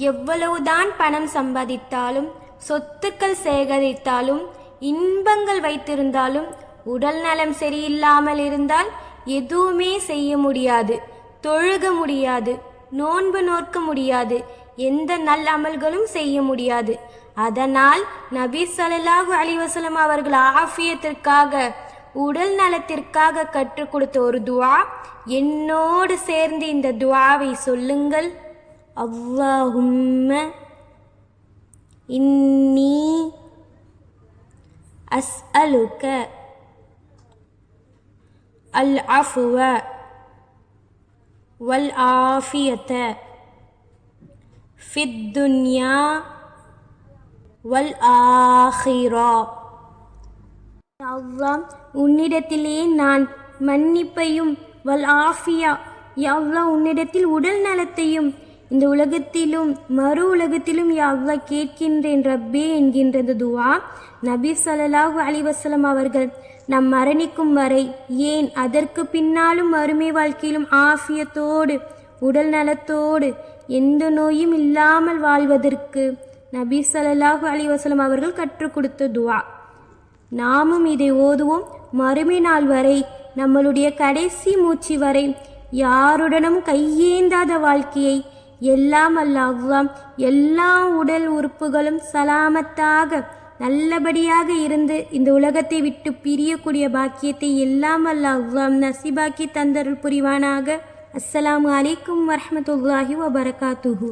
எவ்வளவுதான் பணம் சம்பாதித்தாலும் சொத்துக்கள் சேகரித்தாலும் இன்பங்கள் வைத்திருந்தாலும் உடல் நலம் சரியில்லாமல் இருந்தால் எதுவுமே செய்ய முடியாது, தொழுக முடியாது, நோன்பு நோக்க முடியாது, எந்த நல்ல அமல்களும் செய்ய முடியாது. அதனால் நபி ஸல்லல்லாஹு அலைஹி வஸல்லம் அவர்கள் ஆஃபியத்திற்காக, உடல் நலத்திற்காக கற்றுக் கொடுத்த ஒரு துஆ. என்னோடு சேர்ந்து இந்த துஆவை சொல்லுங்கள். அல்லாஹும்ம இன்னி அஸ்அலுக அல் அஃப்வ வல் ஆஃபியத ஃபித் துன்யா வல் ஆஹிரா. அல்லாஹ், உன்னிடத்திலே நான் மன்னிப்பையும், வல் ஆஃபியா, யா அல்லாஹ் உன்னிடத்தில் உடல் நலத்தையும் இந்த உலகத்திலும் மறு உலகத்திலும் யா அல்லாஹ் கேட்கின்றேன் ரப்பே என்கின்ற இந்த துஆ நபி ஸல்லல்லாஹு அலைஹி வஸல்லம் அவர்கள் நம் மரணிக்கும் வரை, ஏன் அதற்கு பின்னாலும் மறுமை வாழ்க்கையிலும் ஆஃபியத்தோடு, உடல் நலத்தோடு, எந்த நோயும் இல்லாமல் வாழ்வதற்கு நபி ஸல்லல்லாஹு அலைஹி வஸல்லம் அவர்கள் கற்றுக் கொடுத்த துஆ. நாமும் இதை ஓதுவோம். மறுமை நாள் வரை, நம்மளுடைய கடைசி மூச்சு வரை யாருடனும் கையேந்தாத வாழ்க்கையை எல்லாம் அல்லாஹ் எல்லா உடல் உறுப்புகளும் சலாமத்தாக நல்லபடியாக இருந்து இந்த உலகத்தை விட்டு பிரியக்கூடிய பாக்கியத்தை எல்லாம் அல்லாஹ் நசிபாக்கி தந்தருள் புரிவானாக. அஸ்ஸலாமு அலைக்கும் வரஹ்மத்துல்லாஹி வபரகாத்துஹு.